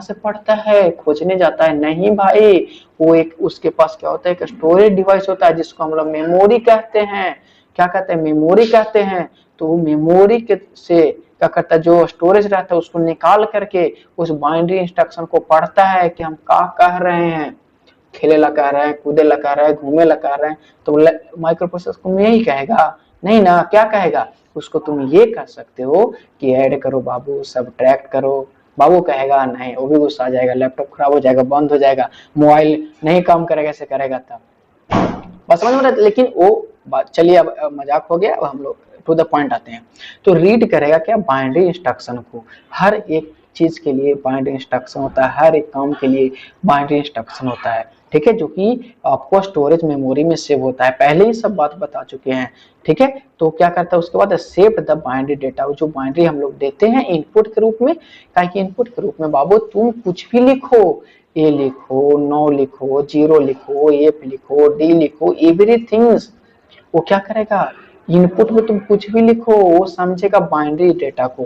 से पढ़ता है, खोजने जाता है, नहीं भाई, वो एक उसके पास क्या होता है, एक स्टोरेज डिवाइस होता है, जिसको हम लोग मेमोरी कहते हैं। क्या कहते हैं, मेमोरी कहते हैं। तो वो मेमोरी के से क्या करता है, जो स्टोरेज रहता है उसको निकाल करके उस बाइनरी इंस्ट्रक्शन को पढ़ता है कि हम क्या कह रहे हैं, खेले ला कह रहे हैं, कूदे ला कह रहे हैं, घूमे ला कह रहे हैं। तो माइक्रो प्रोसेसर को यही कहेगा, नहीं ना, क्या कहेगा, उसको तुम ये कह सकते हो कि ऐड करो बाबू, सब्ट्रैक्ट करो। बाबू कहेगा नहीं, वो भी गुस्सा आ जाएगा, लैपटॉप खराब हो जाएगा, बंद हो जाएगा, मोबाइल नहीं काम करेगा, ऐसे करेगा तब। बस समझ में रहा, लेकिन वो बात चलिए, अब मजाक हो गया, अब हम लोग टू द पॉइंट आते हैं। तो रीड करेगा क्या, बाइनरी इंस्ट्रक्शन को। हर एक चीज के लिए बाइनरी इंस्ट्रक्शन होता है, हर एक काम के लिए बाइनरी इंस्ट्रक्शन होता है। ठीक है, जो कि आपको स्टोरेज मेमोरी में सेव होता है, पहले ही सब बात बता चुके हैं। ठीक है, तो क्या करता है उसके बाद, सेव द बाइनरी डेटा, जो बाइनरी हम लोग देते हैं इनपुट के रूप में। क्या कि इनपुट के रूप में बाबू तुम कुछ भी लिखो, ए लिखो, 9 लिखो, 0 लिखो, एफ लिखो, डी लिखो, एवरीथिंग्स वो क्या करेगा, इनपुट में तुम कुछ भी लिखो, वो समझेगा बाइनरी डेटा को।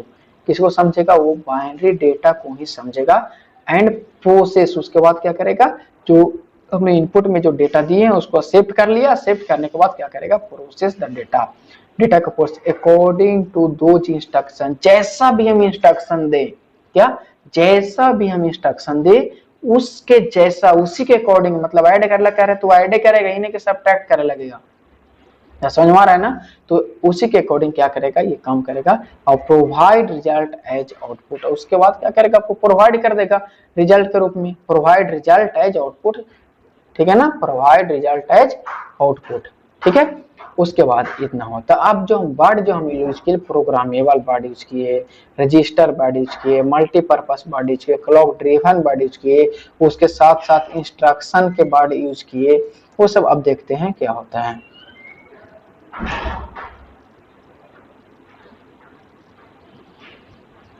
किसको समझेगा, वो बाइनरी डेटा को ही समझेगा। एंड प्रोसेस, उसके बाद क्या करेगा, जो हमने इनपुट में जो डेटा दिए हैं उसको शिफ्ट कर लिया, शिफ्ट करने के बाद क्या करेगा, प्रोसेस द डेटा, डेटा का process according to those instruction. जैसा भी हम इंस्ट्रक्शन दे, क्या, जैसा भी हम इंस्ट्रक्शन दे उसके जैसा, उसी के अकॉर्डिंग, मतलब ऐड कर ला कह रहे तो ऐड करेगा ही नहीं कि सब्ट्रैक्ट करे लगेगा। समझ में आ रहा है ना, तो उसी के अकॉर्डिंग क्या करेगा, ये काम करेगा। और प्रोवाइड रिजल्ट एज आउटपुट, उसके बाद क्या करेगा, आपको प्रोवाइड कर देगा रिजल्ट के रूप में, प्रोवाइड रिजल्ट एज आउटपुट। ठीक है ना, प्रोवाइड रिजल्ट एज आउटपुट। ठीक है, उसके बाद इतना होता। अब जो वर्ड जो हम यूज किए, प्रोग्रामेबल वर्ड यूज किए, रजिस्टर वर्ड यूज किए, मल्टीपर्पस वर्ड यूज किए, क्लॉक ड्रिवन वर्ड यूज किए, उसके साथ साथ इंस्ट्रक्शन के वर्ड यूज किए, वो सब अब देखते हैं क्या होता है।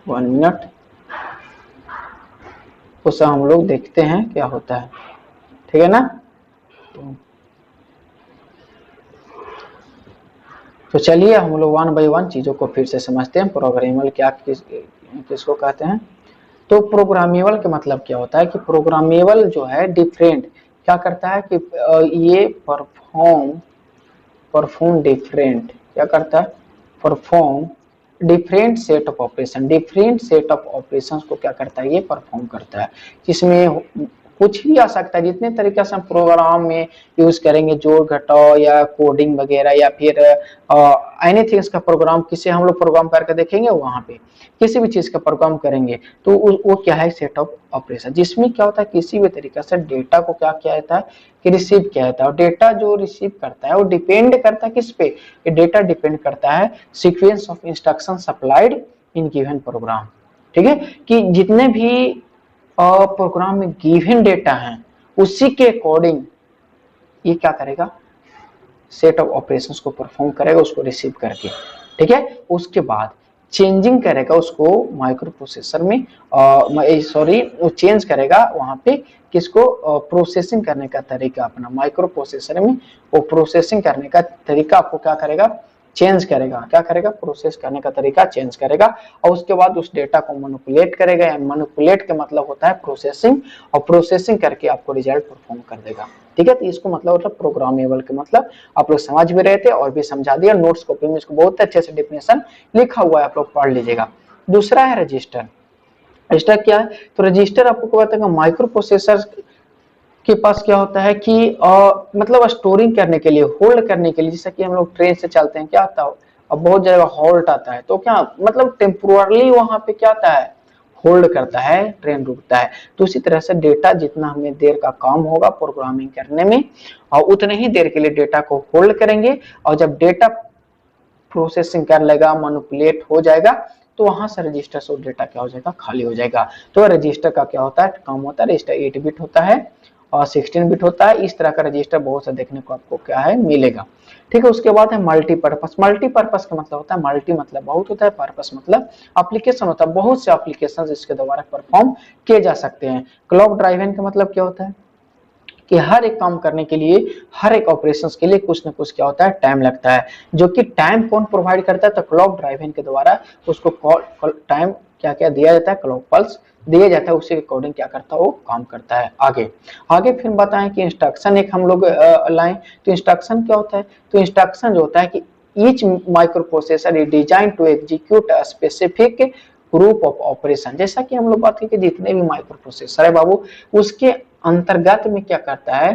1 मिनट, उसे हम लोग देखते हैं क्या होता है। ठीक है ना, तो चलिए हम लोग 1 बाय 1 चीजों को फिर से समझते हैं। प्रोग्रामेबल क्या किसको कहते हैं। तो प्रोग्रामेबल का मतलब क्या होता है कि प्रोग्रामेबल जो है डिफरेंट क्या करता है कि ये परफॉर्म डिफरेंट, क्या करता है, perform different set of operation, different set of operations को क्या करता है, ये परफॉर्म करता है। जिसमें कुछ भी आ सकता है, जितने तरीके से हम प्रोग्राम में यूज करेंगे, जोड़ घटाओ या कोडिंग वगैरह या फिर एनीथिंग का प्रोग्राम, किसे हम लोग प्रोग्राम करके देखेंगे, वहां पे किसी भी चीज का प्रोग्राम करेंगे तो वो क्या है, सेट ऑफ ऑपरेशन, जिसमें क्या होता है किसी भी तरीके से डेटा को क्या किया जाता है कि रिसीव किया जाता है। और डेटा जो रिसीव करता है वो डिपेंड करता है किस पे, ये डेटा डिपेंड करता है sequence of instruction supplied in given program. ठीक है, कि जितने भी प्रोग्राम में गिवन डेटा है उसी के अकॉर्डिंग ये क्या करेगा, सेट ऑफ ऑपरेशंस को परफॉर्म करेगा उसको रिसीव करके। ठीक है, उसके बाद चेंजिंग करेगा उसको माइक्रो प्रोसेसर में, सॉरी वो चेंज करेगा वहां पे किसको, प्रोसेसिंग करने का तरीका अपना माइक्रो प्रोसेसर में, वो प्रोसेसिंग करने का तरीका आपको क्या करेगा, चेंज करेगा। क्या करेगा, प्रोसेस करने का तरीका चेंज करेगा और उसके बाद उस डेटा को मैनिपुलेट करेगा। मैनिपुलेट का मतलब होता है प्रोसेसिंग, और प्रोसेसिंग करके आपको रिजल्ट परफॉर्म कर देगा। ठीक है, तो इसको मतलब होता है प्रोग्रामेबल के मतलब आप लोग समझ भी रहे थे और भी समझा दिया, नोट्स कॉपी में इसको बहुत अच्छे से डेफिनेशन लिखा हुआ है, आप लोग पढ़ लीजिएगा। दूसरा है रजिस्टर। रजिस्टर क्या है, तो रजिस्टर आपको बताएगा माइक्रो प्रोसेसर के पास क्या होता है कि मतलब स्टोरिंग करने के लिए, होल्ड करने के लिए, जैसे कि हम लोग ट्रेन से चलते हैं क्या आता है, अब बहुत जगह हॉल्ट आता है तो क्या मतलब टेम्पोरली वहां पे क्या आता है, होल्ड करता है, ट्रेन रुकता है। तो उसी तरह से डेटा जितना हमें देर का काम होगा प्रोग्रामिंग करने में, और उतने ही देर के लिए डेटा को होल्ड करेंगे, और जब डेटा प्रोसेसिंग कर लेगा, मैनिपुलेट हो जाएगा, तो वहां से रजिस्टर से डेटा क्या हो जाएगा, खाली हो जाएगा। तो रजिस्टर का क्या होता है, काम होता है, रजिस्टर 8 बिट होता है और 16 बिट होता है। इस तरह का रजिस्टर बहुत सा देखने को आपको क्या है, मिलेगा। ठीक है, उसके बाद है मल्टीपर्पस। मल्टीपर्पस का मतलब होता है, मल्टी मतलब बहुत होता है, पर्पस मतलब एप्लीकेशन होता है, बहुत से एप्लीकेशन इसके द्वारा परफॉर्म किए जा सकते हैं। क्लॉक ड्राइवन का मतलब क्या होता है कि हर एक काम करने के लिए, हर एक ऑपरेशंस के लिए कुछ ना कुछ क्या होता है, टाइम लगता है, जो कि टाइम कौन प्रोवाइड करता है, तो क्लॉक ड्राइविंग के द्वारा उसको टाइम क्या क्या दिया जाता है, क्लॉक पल्स दिया जाता है, उसी के अकॉर्डिंग क्या करता है, वो काम करता है। आगे आगे फिर बताएं कि इंस्ट्रक्शन एक हम लोग लाएं, तो इंस्ट्रक्शन क्या होता है, तो इंस्ट्रक्शन जो होता है कि each micro processor is design to execute a specific group of operation. जैसा कि हम लोग बात की जितने भी माइक्रो प्रोसेसर है बाबू, उसके अंतर्गत में क्या करता है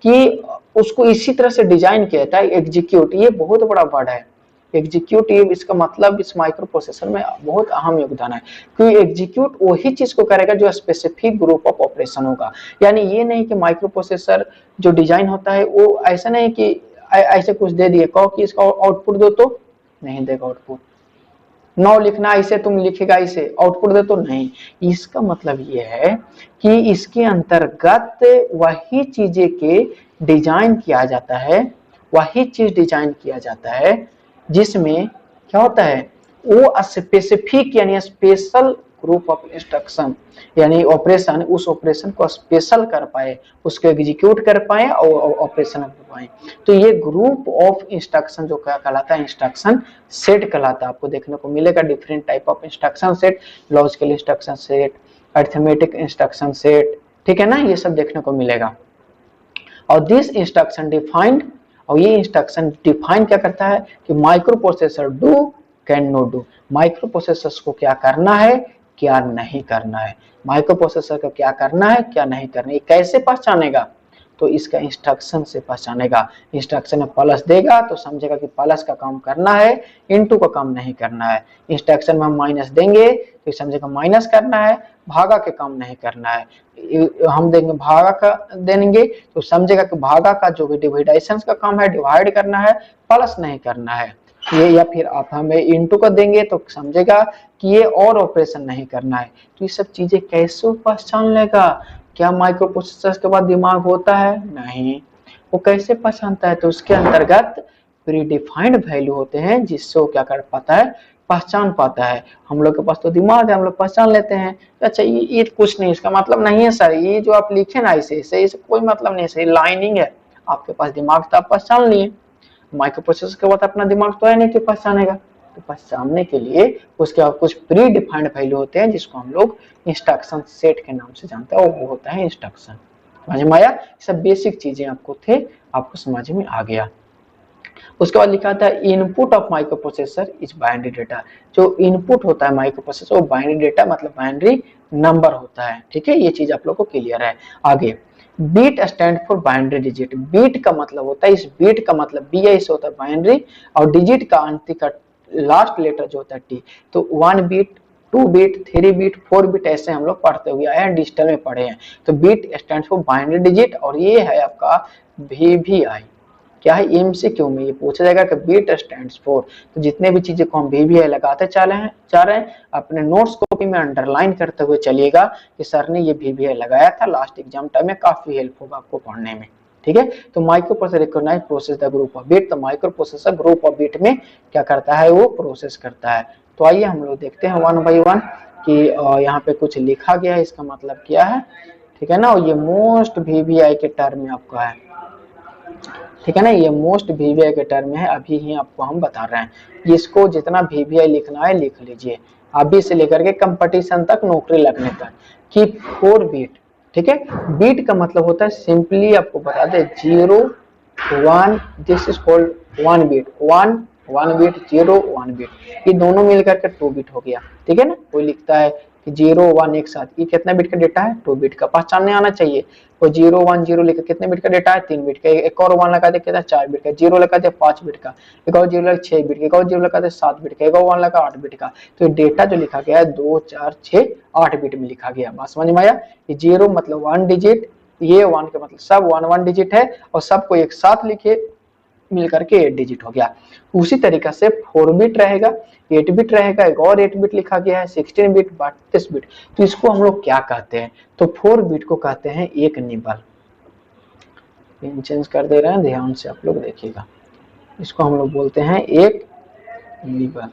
कि उसको इसी तरह से डिजाइन किया जाता है। एग्जीक्यूट, ये बहुत बड़ा वर्ड है, एग्जीक्यूट, ये इसका मतलब इस माइक्रो प्रोसेसर में बहुत अहम योगदान है, क्योंकि एग्जीक्यूट वही चीज को करेगा जो स्पेसिफिक ग्रुप ऑफ ऑपरेशन होगा। यानी ये नहीं कि माइक्रो प्रोसेसर जो डिजाइन होता है वो ऐसा नहीं कि ऐसे कुछ दे दिए, कहो कि इसका आउटपुट दो तो नहीं देगा आउटपुट, 9 लिखना इसे तुम लिखेगा इसे आउटपुट दे तो नहीं। इसका मतलब ये है कि इसके अंतर्गत वही चीजें के डिजाइन किया जाता है, वही चीज डिजाइन किया जाता है जिसमें क्या होता है, वो स्पेसिफिक यानी स्पेशल ग्रुप ऑफ इंस्ट्रक्शन यानी ऑपरेशन, उस ऑपरेशन को स्पेशल कर पाए, उसको एग्जीक्यूट कर पाए और ऑपरेशन कर पाए। तो ये ग्रुप ऑफ इंस्ट्रक्शन जो क्या कहलाता है, इंस्ट्रक्शन सेट कहलाता है। आपको देखने को मिलेगा different type of instruction set, logical instruction set, arithmetic instruction set, ठीक है ना, ये सब देखने को मिलेगा। और दिस इंस्ट्रक्शन डिफाइंड, और ये इंस्ट्रक्शन डिफाइन क्या करता है कि micro processor do can not do, micro processor को क्या करना है, क्या नहीं करना है, माइक्रो प्रोसेसर को क्या करना है, क्या नहीं करना है, कैसे पहचानेगा, तो इसका इंस्ट्रक्शन से पहचानेगा। इंस्ट्रक्शन में प्लस देगा तो समझेगा कि प्लस का काम करना है, इनटू का काम नहीं करना है। इंस्ट्रक्शन में हम माइनस देंगे तो समझेगा माइनस करना है, भागा के काम नहीं करना है। हम देंगे भागा का देंगे तो समझेगा कि भागा का जो भी डिवाइडेशन का काम है, डिवाइड करना है, प्लस नहीं करना है ये। या फिर आप हमें इनटू का देंगे तो समझेगा कि ये और ऑपरेशन नहीं करना है। तो ये सब चीजें कैसे पहचान लेगा, क्या माइक्रो प्रोसेसर के बाद दिमाग होता है, नहीं, वो कैसे पहचानता है, तो उसके अंतर्गत प्री डिफाइंड वैल्यू होते हैं जिससे वो क्या कर पाता है, पहचान पाता है। हम लोग के पास तो दिमाग है, हम लोग पहचान लेते हैं। अच्छा ये कुछ नहीं, इसका मतलब नहीं है सर, ये जो आप लिखे ना इसे कोई मतलब नहीं है, लाइनिंग है, आपके पास दिमाग तो आप पहचान लिए, माइक्रो प्रोसेसर के बाद अपना दिमाग तो है नहीं कि पहचानेगा। तो पहचानने के लिए उसके कुछ प्री डिफाइंड वैल्यू होते हैं जिसको हम लोग इंस्ट्रक्शन सेट के नाम से जानते हैं, वो होता है इंस्ट्रक्शन। समझ में आया, सब बेसिक चीजें आपको थे, आपको समझ में आ गया। उसके बाद लिखा था input of micro processor is binary data. जो इनपुट होता है माइक्रो प्रोसेसर वो बाइनरी डेटा मतलब बाइनरी नंबर होता है। ठीक है, ये चीज आप लोग को क्लियर है। आगे bit stand for binary digit. Bit का मतलब होता है, इस बीट का मतलब बी आई से होता है बाइनरी, और डिजिट का अंत का लास्ट लेटर जो होता है टी। तो 1 बीट, 2 बीट, 3 बीट, 4 बीट ऐसे हम लोग पढ़ते हुए आए हैं, डिजिटल में पढ़े हैं। तो bit stand for binary digit, और ये है आपका वीवीआई। क्या है, एमसीक्यू में ये पूछा जाएगा कि बीट स्टैंड्स फॉर। तो जितने भी चीजें को हम वीवीआई लगाते जा रहे हैं अपने नोट्स कॉपी में अंडरलाइन करते हुए चलिएगा कि सर ने ये वीवीआई लगाया था लास्ट एग्जाम टाइम में, काफी हेल्प होगा आपको पढ़ने में। ठीक है, तो micro processor recognize process the group of bit. तो micro processor group of bit में क्या करता है, वो प्रोसेस करता है। तो आइए हम लोग देखते हैं वन बाई वन कि यहाँ पे कुछ लिखा गया है, इसका मतलब क्या है। ठीक है ना, और ये मोस्ट वीवीआई के टर्म में आपका है। ठीक है ना, ये मोस्ट वीवीआई के टर्म है, अभी ही आपको हम बता रहे हैं। इसको जितना वीवीआई लिखना है लिख लीजिए, अभी से लेकर के कंपटीशन तक, नौकरी लगने तक। कि 4 बीट। ठीक है, बीट का मतलब होता है, सिंपली आपको बता दे 0 1, this is called 1 bit. 1 bit, 0 1 bit, ये दोनों मिलकर के 2 बीट हो गया। ठीक है ना, कोई लिखता है कि 0 1 एक साथ, ये कितना बीट का डेटा है, 2 बीट का, पहचानने आना चाहिए। तो 0 1 0 लिखा, कितने बीट का डेटा है, 3 बीट का। एक और 1 लगा दे, कितना, 4 बीट का। 0 लगा दे 5 बीट का, एक और 0 लगा 6 बीट का, एक और 0 लगा दे 7 बीट का, एक और 1 लगा 8 बीट का। तो डेटा जो लिखा गया है 2 4 6 8 बीट में लिखा गया। बात समझ में आया। ये 0 मतलब 1 डिजिट, ये 1 का मतलब सब 1 1 डिजिट है, और सबको एक साथ लिखे मिलकर के 8 डिजिट हो गया। उसी तरीका से 4 बिट रहेगा, 8 बिट रहेगा, एक और 8 बिट लिखा गया है, 16 बिट, 32 बिट। तो इसको हम लोग क्या कहते हैं, तो 4 बिट को कहते हैं एक निबल। पिन चेंज कर दे रहे हैं, ध्यान से आप लोग देखिएगा। इसको हम लोग बोलते हैं एक निबल।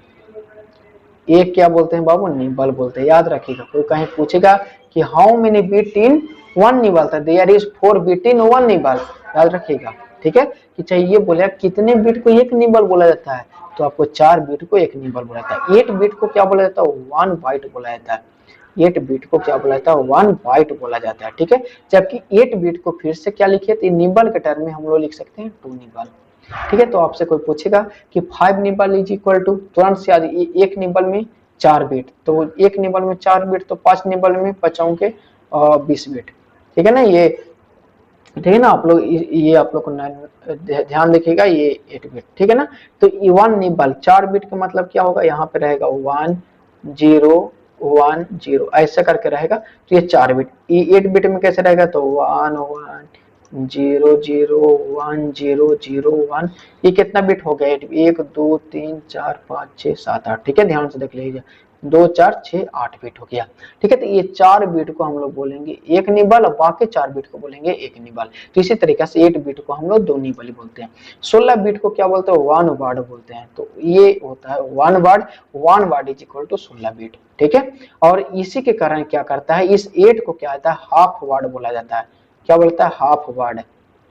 एक क्या बोलते हैं बाबू, निबल बोलते हैं, याद रखिएगा। कोई कहीं पूछेगा कि how many bit in 1 nibble, तो there is 4 bit in 1 nibble, याद रखिएगा। ठीक है, कि चाहिए बोले कितने बिट को एक निबल बोला जाता है, तो आपको 4 बिट को एक निबल बोला जाता है। 8 बिट को क्या बोला जाता है, 1 बाइट बोला जाता है। 8 बिट को क्या बोला जाता है, 1 बाइट बोला जाता है। ठीक है, जबकि 8 बिट को फिर से क्या लिखिए, तो निबल के टर्म में हम लोग लिख सकते हैं 2 निबल। ठीक है, तो आपसे कोई पूछेगा कि 5 निबल इज इक्वल टू, तुरंत से याद, एक निबल में 4 बिट, तो एक निबल में 4 बिट, तो 5 निबल में 5 के 20 बिट। ठीक है ना, ये ठीक है ना, आप लोग ये आप लोग को ध्यान देखिएगा, ये 8 बिट। ठीक है ना, तो 1 निबल 4 बिट का मतलब क्या होगा, यहाँ पे रहेगा 1 0 1 0 ऐसा करके रहेगा। तो ये 4 बिट, ये 8 बिट में कैसे रहेगा, तो 1 1 0 0 1 0 0 1, ये कितना बिट हो गया, 1 2 3 4 5 6 7 8। ठीक है, ध्यान से देख लीजिए, 2 4 6 8 बिट हो गया। ठीक है, तो ये 4 बिट को हम लोग बोलेंगे एक निबल, और बाकी 4 बिट को बोलेंगे एक निबल। तो इसी तरीके से 8 बिट को हम लोग 2 निबल बोलते हैं। 16 बिट को क्या बोलते हैं, 1 वर्ड बोलते हैं। तो ये होता है 1 word, 1 word is equal to 16 bit. ठीक है, और इसी के कारण क्या करता है, इस 8 को क्या आता है, हाफ वर्ड बोला जाता है। क्या बोलता है, हाफ वर्ड,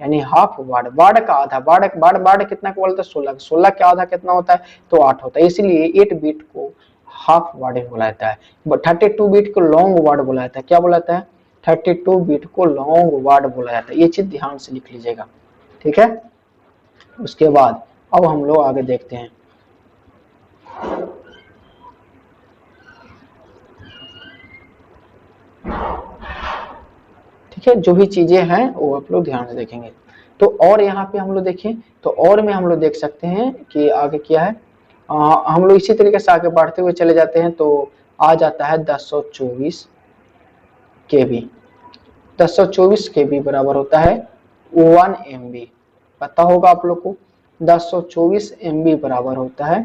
यानी हाफ वर्ड, वर्ड का आधा, वर्ड कितना को बोलते हैं, 16। 16 का आधा कितना होता है, तो 8 होता है। इसलिए 8 बिट को हाफ वर्ड बोला जाता है। 32 बिट को लॉन्ग वर्ड बोला जाता है। क्या बोला जाता है, 32 बिट को लॉन्ग वर्ड बोला जाता है। ये चीज ध्यान से लिख लीजिएगा। ठीक है, उसके बाद अब हम लोग आगे देखते हैं। ठीक है, जो भी चीजें हैं वो आप लोग ध्यान से देखेंगे। तो और यहाँ पे हम लोग देखें, तो और में हम लोग देख सकते हैं कि आगे क्या है। हम लोग इसी तरीके से आगे बढ़ते हुए चले जाते हैं। तो आ जाता है 1024 KB। 1024 KB बराबर होता है 1 MB। पता होगा आप लोग को, 1024 MB बराबर होता है,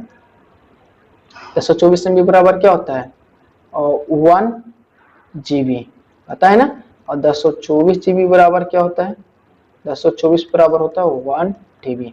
1024 MB बराबर क्या होता है, 1 GB, पता है ना। और 1024 GB बराबर क्या होता है, 1024 बराबर होता है 1 TB।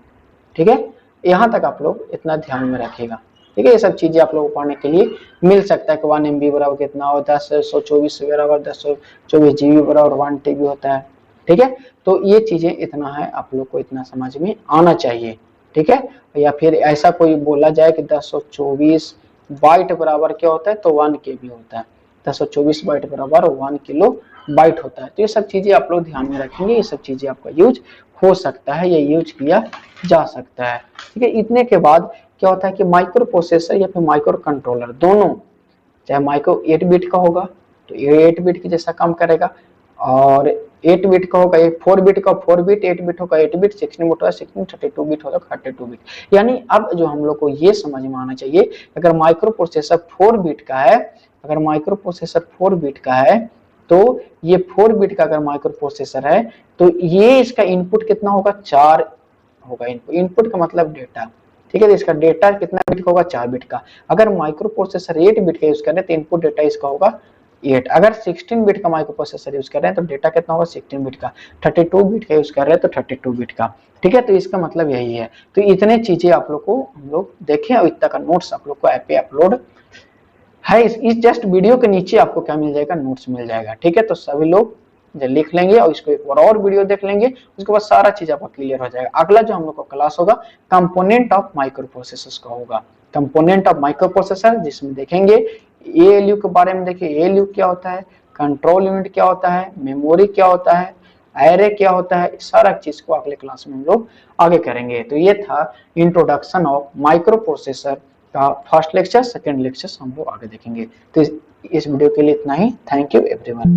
ठीक है, यहाँ तक आप लोग इतना ध्यान में रखिएगा। ठीक है, ये सब चीजें आप लोगों को पढ़ने के लिए मिल सकता है कि 1 MB बराबर कितना होता है, 1024 बराबर 1024 GB बराबर 1 TB होता है। ठीक है, तो ये चीजें इतना है, आप लोग को इतना समझ में आना चाहिए। ठीक है, या फिर ऐसा कोई बोला जाए कि 1024 बाइट बराबर क्या होता है, तो 1 KB होता है। 1024 बाइट बराबर 1 किलो बाइट होता है। तो ये सब चीजें आप लोग ध्यान में रखेंगे, ये सब चीजें आपका यूज हो सकता है, ये यूज किया जा सकता है। ठीक है, इतने के बाद क्या होता है कि माइक्रो प्रोसेसर या फिर माइक्रो कंट्रोलर दोनों, चाहे माइक्रो 8 बिट का होगा तो ये 8 बिट की जैसा काम करेगा, और 8 बिट का होगा, एक 4 बिट का 4 बिट, 8 बिट होगा 8 बिट, 16 बिट होगा 16, 32 बिट होगा 32 बिट। यानी अब जो हम लोग को ये समझ में आना चाहिए, अगर माइक्रो प्रोसेसर 4 बिट का है, अगर माइक्रो प्रोसेसर 4 बिट का है, तो ये 4 बिट का अगर माइक्रो प्रोसेसर है तो ये इसका इनपुट कितना होगा, 4 होगा। इनपुट का मतलब डेटा। ठीक है, तो इसका डेटा कितना बिट का होगा, 4 बिट का। अगर माइक्रो प्रोसेसर 8 बिट का यूज कर रहे हैं तो इनपुट डेटा इसका होगा 8। अगर 16 बिट का माइक्रो प्रोसेसर यूज कर रहे हैं तो डेटा कितना होगा, 16 बिट का। 32 बिट का यूज कर रहे हैं तो 32 बिट का। ठीक है, तो इसका मतलब यही है। तो इतने चीजें आप लोग को हम लोग देखें, और इतना का नोट्स आप लोग को ऐप पे अपलोड है। इस जस्ट वीडियो के नीचे आपको क्या मिल जाएगा, नोट्स मिल जाएगा। ठीक है, तो सभी लोग लिख लेंगे और इसको एक बार और वीडियो देख लेंगे, उसके बाद सारा चीज आपका क्लियर हो जाएगा। अगला जो हम लोग का क्लास होगा कंपोनेंट ऑफ माइक्रो प्रोसेसर्स का होगा, कंपोनेंट ऑफ माइक्रो प्रोसेसर, जिसमें देखेंगे एएलयू के बारे में। देखिए एएलयू क्या होता है, कंट्रोल यूनिट क्या होता है, मेमोरी क्या होता है, एरे क्या होता है, सारा चीज को अगले क्लास में हम लोग आगे करेंगे। तो ये था इंट्रोडक्शन ऑफ माइक्रो प्रोसेसर का फर्स्ट लेक्चर। सेकंड लेक्चर हम लोग आगे देखेंगे। तो इस वीडियो के लिए इतना ही। Thank you everyone.